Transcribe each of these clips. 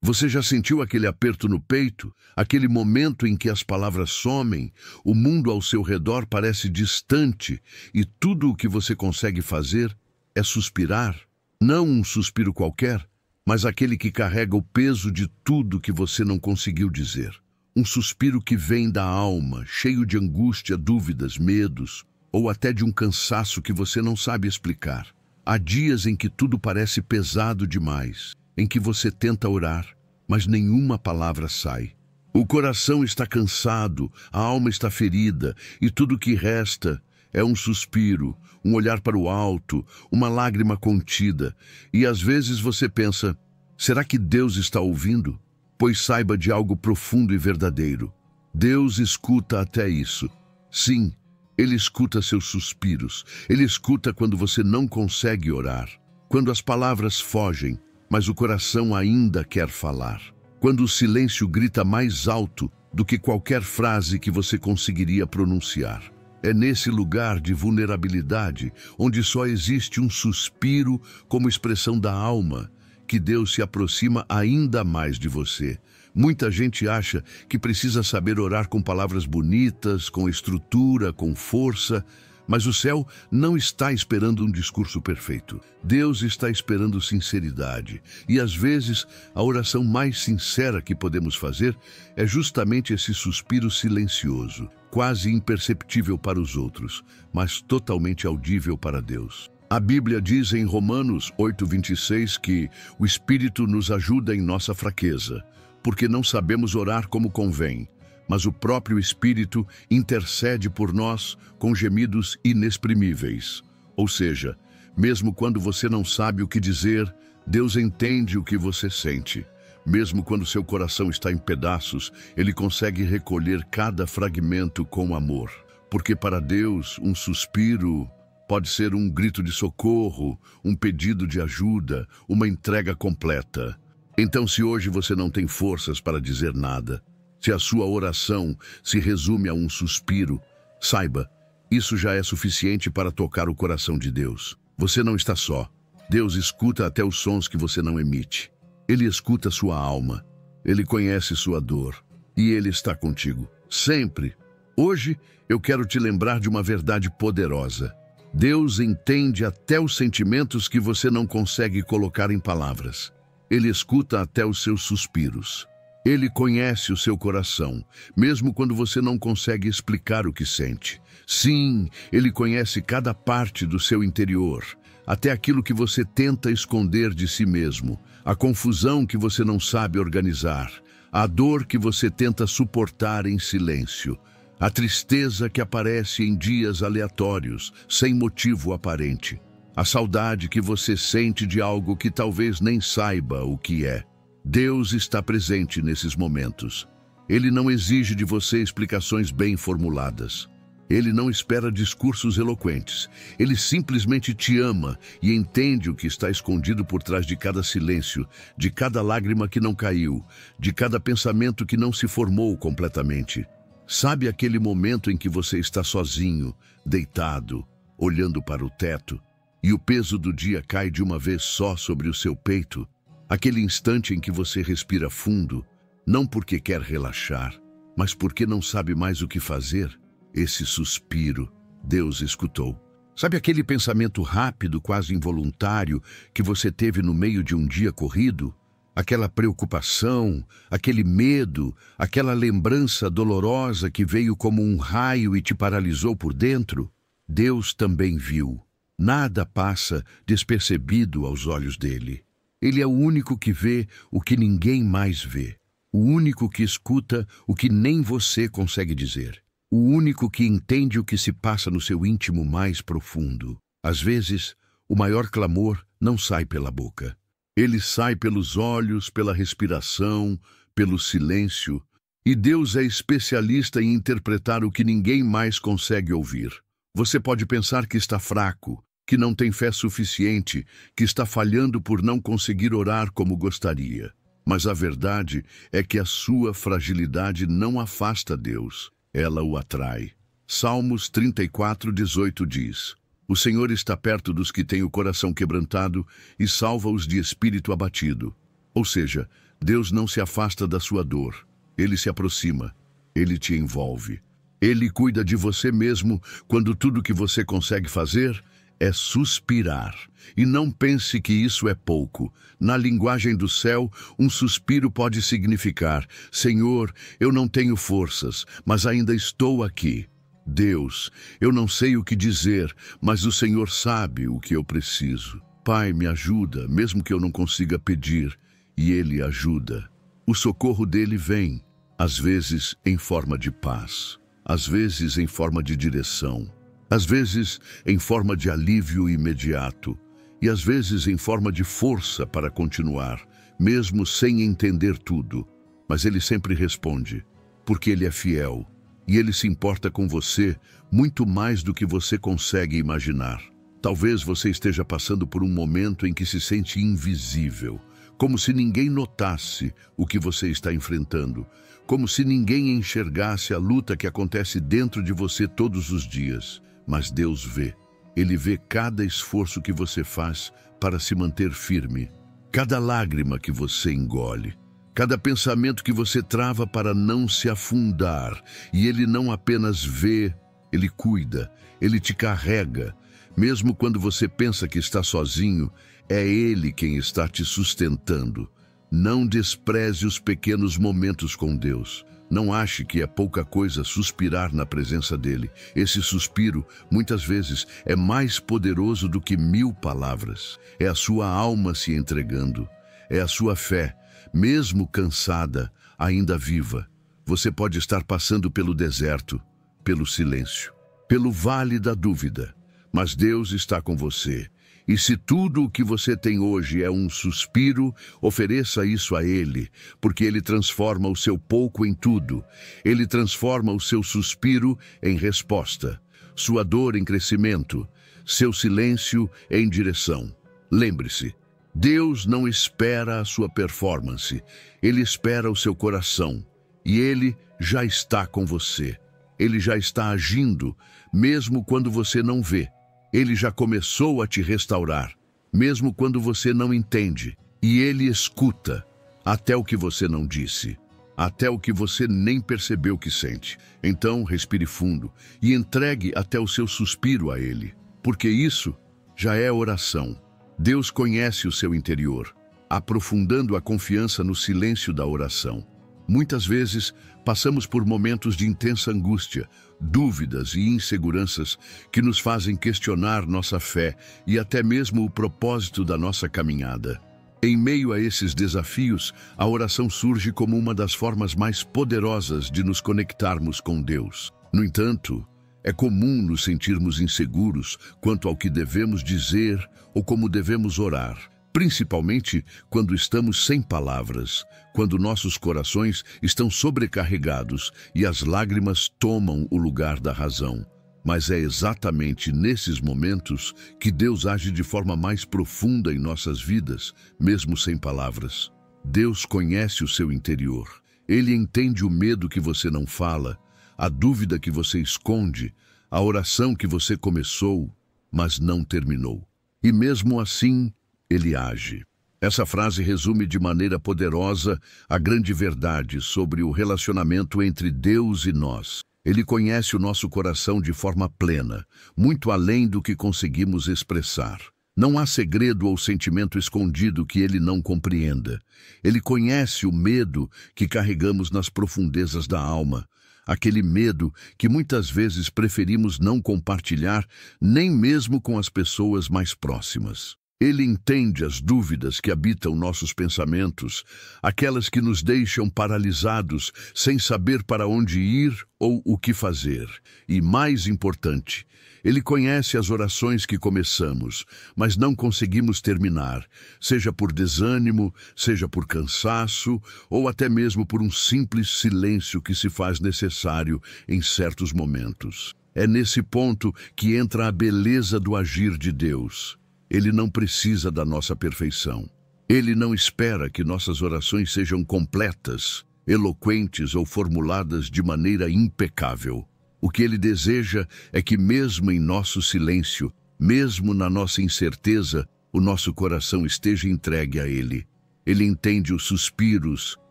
Você já sentiu aquele aperto no peito? Aquele momento em que as palavras somem, o mundo ao seu redor parece distante e tudo o que você consegue fazer é suspirar? Não um suspiro qualquer, mas aquele que carrega o peso de tudo que você não conseguiu dizer. Um suspiro que vem da alma, cheio de angústia, dúvidas, medos, ou até de um cansaço que você não sabe explicar. Há dias em que tudo parece pesado demais, em que você tenta orar, mas nenhuma palavra sai. O coração está cansado, a alma está ferida, e tudo que resta é um suspiro, um olhar para o alto, uma lágrima contida. E às vezes você pensa, será que Deus está ouvindo? Pois saiba de algo profundo e verdadeiro. Deus escuta até isso. Sim, Ele escuta seus suspiros. Ele escuta quando você não consegue orar. Quando as palavras fogem, mas o coração ainda quer falar. Quando o silêncio grita mais alto do que qualquer frase que você conseguiria pronunciar. É nesse lugar de vulnerabilidade, onde só existe um suspiro como expressão da alma, que Deus se aproxima ainda mais de você. Muita gente acha que precisa saber orar com palavras bonitas, com estrutura, com força, mas o céu não está esperando um discurso perfeito. Deus está esperando sinceridade. E às vezes, a oração mais sincera que podemos fazer é justamente esse suspiro silencioso, quase imperceptível para os outros, mas totalmente audível para Deus. A Bíblia diz em Romanos 8:26 que o Espírito nos ajuda em nossa fraqueza, porque não sabemos orar como convém, mas o próprio Espírito intercede por nós com gemidos inexprimíveis. Ou seja, mesmo quando você não sabe o que dizer, Deus entende o que você sente. Mesmo quando seu coração está em pedaços, Ele consegue recolher cada fragmento com amor. Porque para Deus, um suspiro pode ser um grito de socorro, um pedido de ajuda, uma entrega completa. Então, se hoje você não tem forças para dizer nada, se a sua oração se resume a um suspiro, saiba, isso já é suficiente para tocar o coração de Deus. Você não está só. Deus escuta até os sons que você não emite. Ele escuta sua alma. Ele conhece sua dor. E Ele está contigo, sempre. Hoje, eu quero te lembrar de uma verdade poderosa. Deus entende até os sentimentos que você não consegue colocar em palavras. Ele escuta até os seus suspiros. Ele conhece o seu coração, mesmo quando você não consegue explicar o que sente. Sim, Ele conhece cada parte do seu interior, até aquilo que você tenta esconder de si mesmo, a confusão que você não sabe organizar, a dor que você tenta suportar em silêncio, a tristeza que aparece em dias aleatórios, sem motivo aparente, a saudade que você sente de algo que talvez nem saiba o que é. Deus está presente nesses momentos. Ele não exige de você explicações bem formuladas. Ele não espera discursos eloquentes. Ele simplesmente te ama e entende o que está escondido por trás de cada silêncio, de cada lágrima que não caiu, de cada pensamento que não se formou completamente. Sabe aquele momento em que você está sozinho, deitado, olhando para o teto, e o peso do dia cai de uma vez só sobre o seu peito? Aquele instante em que você respira fundo, não porque quer relaxar, mas porque não sabe mais o que fazer. Esse suspiro, Deus escutou. Sabe aquele pensamento rápido, quase involuntário, que você teve no meio de um dia corrido? Aquela preocupação, aquele medo, aquela lembrança dolorosa que veio como um raio e te paralisou por dentro? Deus também viu. Nada passa despercebido aos olhos dele. Ele é o único que vê o que ninguém mais vê. O único que escuta o que nem você consegue dizer. O único que entende o que se passa no seu íntimo mais profundo. Às vezes, o maior clamor não sai pela boca. Ele sai pelos olhos, pela respiração, pelo silêncio. E Deus é especialista em interpretar o que ninguém mais consegue ouvir. Você pode pensar que está fraco, que não tem fé suficiente, que está falhando por não conseguir orar como gostaria. Mas a verdade é que a sua fragilidade não afasta Deus, ela o atrai. Salmos 34:18 diz: O Senhor está perto dos que têm o coração quebrantado e salva-os de espírito abatido. Ou seja, Deus não se afasta da sua dor. Ele se aproxima. Ele te envolve. Ele cuida de você mesmo quando tudo que você consegue fazer é suspirar. E não pense que isso é pouco. Na linguagem do céu, um suspiro pode significar: Senhor, eu não tenho forças, mas ainda estou aqui. Deus, eu não sei o que dizer, mas o Senhor sabe o que eu preciso. Pai, me ajuda, mesmo que eu não consiga pedir, e Ele ajuda. O socorro dele vem, às vezes em forma de paz, às vezes em forma de direção, às vezes em forma de alívio imediato, e às vezes em forma de força para continuar, mesmo sem entender tudo. Mas Ele sempre responde, porque Ele é fiel, e Ele se importa com você muito mais do que você consegue imaginar. Talvez você esteja passando por um momento em que se sente invisível, como se ninguém notasse o que você está enfrentando, como se ninguém enxergasse a luta que acontece dentro de você todos os dias. Mas Deus vê. Ele vê cada esforço que você faz para se manter firme, cada lágrima que você engole, cada pensamento que você trava para não se afundar. E Ele não apenas vê, Ele cuida, Ele te carrega. Mesmo quando você pensa que está sozinho, é Ele quem está te sustentando. Não despreze os pequenos momentos com Deus. Não ache que é pouca coisa suspirar na presença dEle. Esse suspiro, muitas vezes, é mais poderoso do que 1000 palavras. É a sua alma se entregando. É a sua fé, mesmo cansada, ainda viva. Você pode estar passando pelo deserto, pelo silêncio, pelo vale da dúvida. Mas Deus está com você. E se tudo o que você tem hoje é um suspiro, ofereça isso a Ele, porque Ele transforma o seu pouco em tudo. Ele transforma o seu suspiro em resposta, sua dor em crescimento, seu silêncio em direção. Lembre-se, Deus não espera a sua performance, Ele espera o seu coração. E Ele já está com você. Ele já está agindo, mesmo quando você não vê. Ele já começou a te restaurar, mesmo quando você não entende. E Ele escuta até o que você não disse, até o que você nem percebeu que sente. Então, respire fundo e entregue até o seu suspiro a Ele, porque isso já é oração. Deus conhece o seu interior, aprofundando a confiança no silêncio da oração. Muitas vezes, passamos por momentos de intensa angústia, dúvidas e inseguranças que nos fazem questionar nossa fé e até mesmo o propósito da nossa caminhada. Em meio a esses desafios, a oração surge como uma das formas mais poderosas de nos conectarmos com Deus. No entanto, é comum nos sentirmos inseguros quanto ao que devemos dizer ou como devemos orar. Principalmente quando estamos sem palavras, quando nossos corações estão sobrecarregados e as lágrimas tomam o lugar da razão. Mas é exatamente nesses momentos que Deus age de forma mais profunda em nossas vidas, mesmo sem palavras. Deus conhece o seu interior. Ele entende o medo que você não fala, a dúvida que você esconde, a oração que você começou, mas não terminou. E mesmo assim, Ele age. Essa frase resume de maneira poderosa a grande verdade sobre o relacionamento entre Deus e nós. Ele conhece o nosso coração de forma plena, muito além do que conseguimos expressar. Não há segredo ou sentimento escondido que Ele não compreenda. Ele conhece o medo que carregamos nas profundezas da alma, aquele medo que muitas vezes preferimos não compartilhar, nem mesmo com as pessoas mais próximas. Ele entende as dúvidas que habitam nossos pensamentos, aquelas que nos deixam paralisados, sem saber para onde ir ou o que fazer. E mais importante, Ele conhece as orações que começamos, mas não conseguimos terminar, seja por desânimo, seja por cansaço, ou até mesmo por um simples silêncio que se faz necessário em certos momentos. É nesse ponto que entra a beleza do agir de Deus. Ele não precisa da nossa perfeição. Ele não espera que nossas orações sejam completas, eloquentes ou formuladas de maneira impecável. O que Ele deseja é que mesmo em nosso silêncio, mesmo na nossa incerteza, o nosso coração esteja entregue a Ele. Ele entende os suspiros,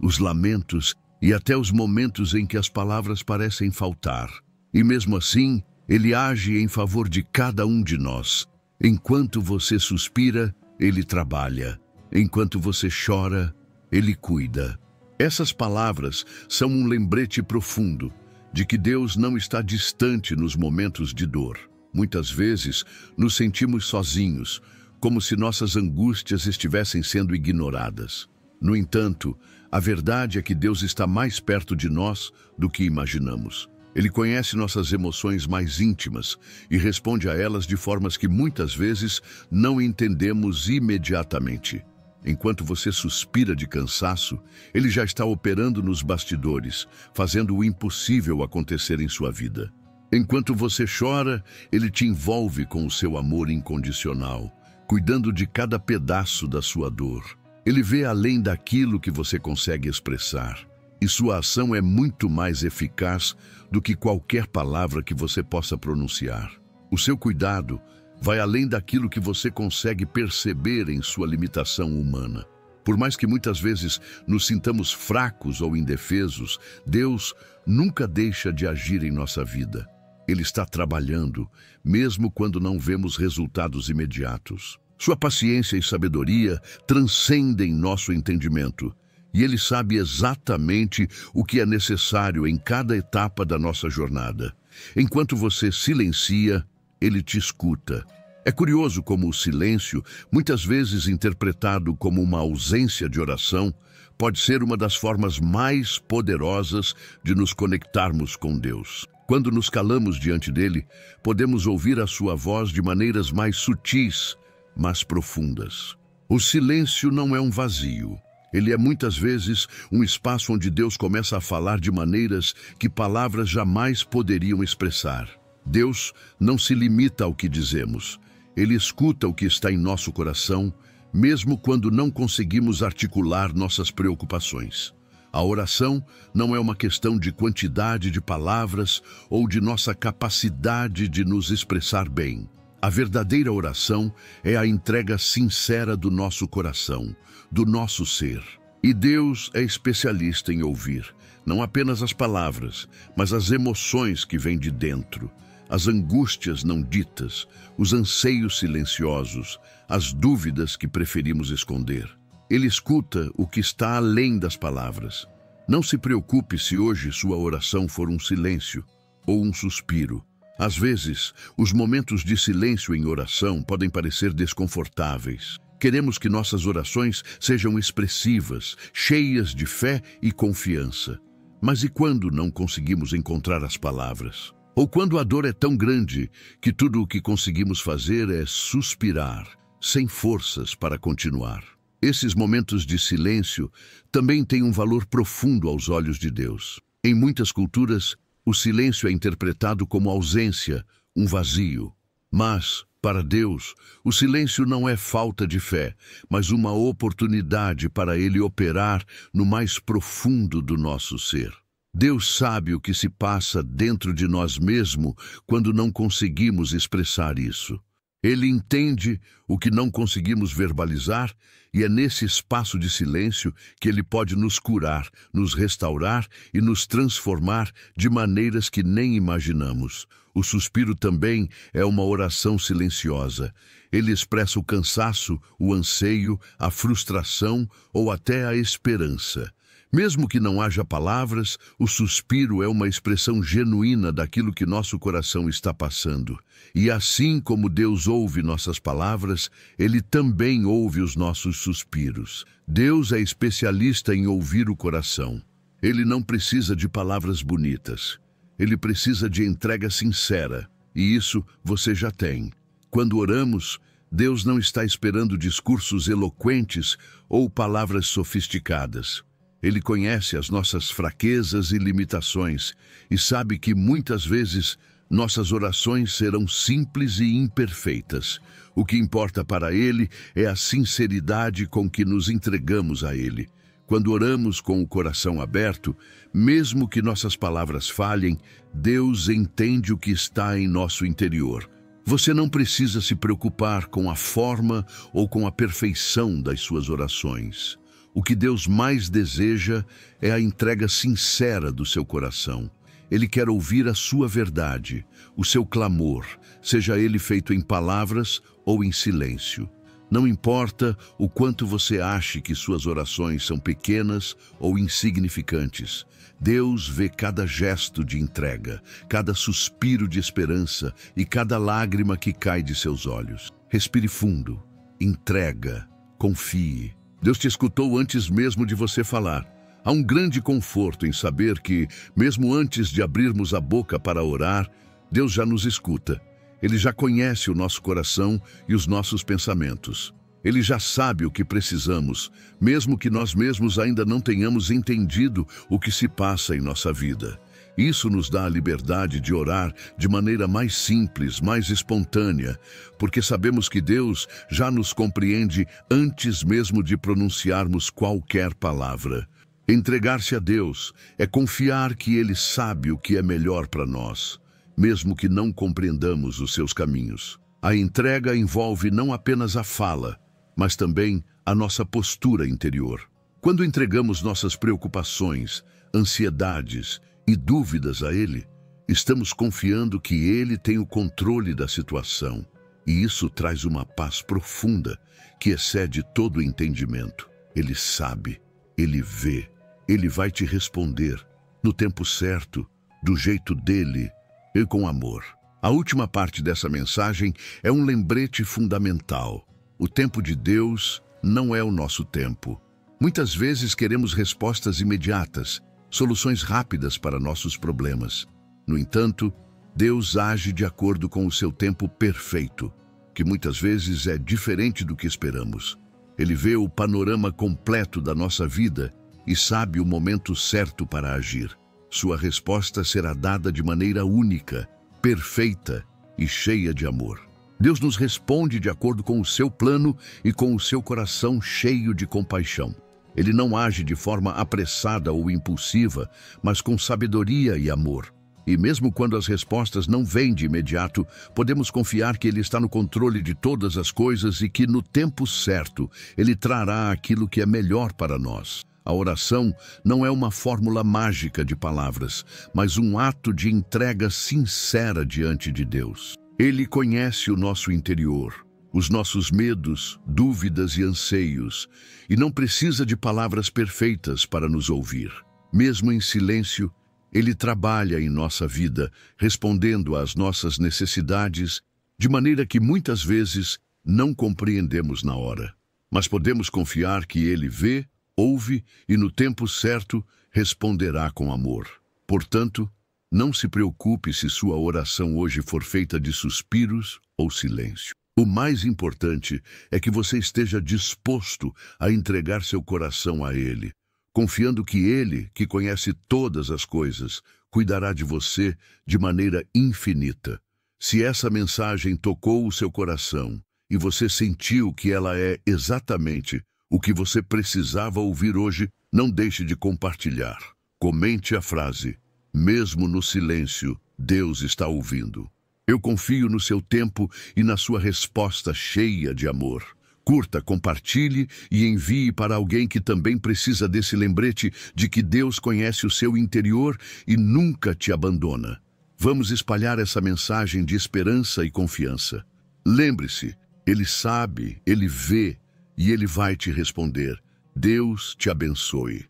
os lamentos e até os momentos em que as palavras parecem faltar. E mesmo assim, Ele age em favor de cada um de nós. Enquanto você suspira, Ele trabalha. Enquanto você chora, Ele cuida. Essas palavras são um lembrete profundo de que Deus não está distante nos momentos de dor. Muitas vezes, nos sentimos sozinhos, como se nossas angústias estivessem sendo ignoradas. No entanto, a verdade é que Deus está mais perto de nós do que imaginamos. Ele conhece nossas emoções mais íntimas e responde a elas de formas que muitas vezes não entendemos imediatamente. Enquanto você suspira de cansaço, Ele já está operando nos bastidores, fazendo o impossível acontecer em sua vida. Enquanto você chora, Ele te envolve com o seu amor incondicional, cuidando de cada pedaço da sua dor. Ele vê além daquilo que você consegue expressar, e sua ação é muito mais eficaz do que qualquer palavra que você possa pronunciar. O seu cuidado vai além daquilo que você consegue perceber em sua limitação humana. Por mais que muitas vezes nos sintamos fracos ou indefesos, Deus nunca deixa de agir em nossa vida. Ele está trabalhando, mesmo quando não vemos resultados imediatos. Sua paciência e sabedoria transcendem nosso entendimento, e Ele sabe exatamente o que é necessário em cada etapa da nossa jornada. Enquanto você silencia, Ele te escuta. É curioso como o silêncio, muitas vezes interpretado como uma ausência de oração, pode ser uma das formas mais poderosas de nos conectarmos com Deus. Quando nos calamos diante dele, podemos ouvir a sua voz de maneiras mais sutis, mas profundas. O silêncio não é um vazio. Ele é muitas vezes um espaço onde Deus começa a falar de maneiras que palavras jamais poderiam expressar. Deus não se limita ao que dizemos. Ele escuta o que está em nosso coração, mesmo quando não conseguimos articular nossas preocupações. A oração não é uma questão de quantidade de palavras ou de nossa capacidade de nos expressar bem. A verdadeira oração é a entrega sincera do nosso coração, do nosso ser. E Deus é especialista em ouvir, não apenas as palavras, mas as emoções que vêm de dentro, as angústias não ditas, os anseios silenciosos, as dúvidas que preferimos esconder. Ele escuta o que está além das palavras. Não se preocupe se hoje sua oração for um silêncio ou um suspiro. Às vezes, os momentos de silêncio em oração podem parecer desconfortáveis. Queremos que nossas orações sejam expressivas, cheias de fé e confiança. Mas e quando não conseguimos encontrar as palavras? Ou quando a dor é tão grande que tudo o que conseguimos fazer é suspirar, sem forças para continuar? Esses momentos de silêncio também têm um valor profundo aos olhos de Deus. Em muitas culturas, o silêncio é interpretado como ausência, um vazio. Mas, para Deus, o silêncio não é falta de fé, mas uma oportunidade para Ele operar no mais profundo do nosso ser. Deus sabe o que se passa dentro de nós mesmos quando não conseguimos expressar isso. Ele entende o que não conseguimos verbalizar e é nesse espaço de silêncio que Ele pode nos curar, nos restaurar e nos transformar de maneiras que nem imaginamos. O suspiro também é uma oração silenciosa. Ele expressa o cansaço, o anseio, a frustração ou até a esperança. Mesmo que não haja palavras, o suspiro é uma expressão genuína daquilo que nosso coração está passando. E assim como Deus ouve nossas palavras, Ele também ouve os nossos suspiros. Deus é especialista em ouvir o coração. Ele não precisa de palavras bonitas. Ele precisa de entrega sincera. E isso você já tem. Quando oramos, Deus não está esperando discursos eloquentes ou palavras sofisticadas. Ele conhece as nossas fraquezas e limitações e sabe que muitas vezes nossas orações serão simples e imperfeitas. O que importa para Ele é a sinceridade com que nos entregamos a Ele. Quando oramos com o coração aberto, mesmo que nossas palavras falhem, Deus entende o que está em nosso interior. Você não precisa se preocupar com a forma ou com a perfeição das suas orações. O que Deus mais deseja é a entrega sincera do seu coração. Ele quer ouvir a sua verdade, o seu clamor, seja ele feito em palavras ou em silêncio. Não importa o quanto você ache que suas orações são pequenas ou insignificantes, Deus vê cada gesto de entrega, cada suspiro de esperança e cada lágrima que cai de seus olhos. Respire fundo, entrega, confie. Deus te escutou antes mesmo de você falar. Há um grande conforto em saber que, mesmo antes de abrirmos a boca para orar, Deus já nos escuta. Ele já conhece o nosso coração e os nossos pensamentos. Ele já sabe o que precisamos, mesmo que nós mesmos ainda não tenhamos entendido o que se passa em nossa vida. Isso nos dá a liberdade de orar de maneira mais simples, mais espontânea, porque sabemos que Deus já nos compreende antes mesmo de pronunciarmos qualquer palavra. Entregar-se a Deus é confiar que Ele sabe o que é melhor para nós, mesmo que não compreendamos os seus caminhos. A entrega envolve não apenas a fala, mas também a nossa postura interior. Quando entregamos nossas preocupações, ansiedades e dúvidas a Ele, estamos confiando que Ele tem o controle da situação, e isso traz uma paz profunda que excede todo o entendimento. Ele sabe, Ele vê, Ele vai te responder no tempo certo, do jeito dele e com amor. A última parte dessa mensagem é um lembrete fundamental. O tempo de Deus não é o nosso tempo. Muitas vezes queremos respostas imediatas, soluções rápidas para nossos problemas. No entanto, Deus age de acordo com o seu tempo perfeito, que muitas vezes é diferente do que esperamos. Ele vê o panorama completo da nossa vida e sabe o momento certo para agir. Sua resposta será dada de maneira única, perfeita e cheia de amor. Deus nos responde de acordo com o seu plano e com o seu coração cheio de compaixão. Ele não age de forma apressada ou impulsiva, mas com sabedoria e amor. E mesmo quando as respostas não vêm de imediato, podemos confiar que Ele está no controle de todas as coisas e que, no tempo certo, Ele trará aquilo que é melhor para nós. A oração não é uma fórmula mágica de palavras, mas um ato de entrega sincera diante de Deus. Ele conhece o nosso interior, os nossos medos, dúvidas e anseios, e não precisa de palavras perfeitas para nos ouvir. Mesmo em silêncio, Ele trabalha em nossa vida, respondendo às nossas necessidades, de maneira que muitas vezes não compreendemos na hora. Mas podemos confiar que Ele vê, ouve e no tempo certo responderá com amor. Portanto, não se preocupe se sua oração hoje for feita de suspiros ou silêncio. O mais importante é que você esteja disposto a entregar seu coração a Ele, confiando que Ele, que conhece todas as coisas, cuidará de você de maneira infinita. Se essa mensagem tocou o seu coração e você sentiu que ela é exatamente o que você precisava ouvir hoje, não deixe de compartilhar. Comente a frase: mesmo no silêncio, Deus está ouvindo. Eu confio no seu tempo e na sua resposta cheia de amor. Curta, compartilhe e envie para alguém que também precisa desse lembrete de que Deus conhece o seu interior e nunca te abandona. Vamos espalhar essa mensagem de esperança e confiança. Lembre-se, Ele sabe, Ele vê, e Ele vai te responder. Deus te abençoe.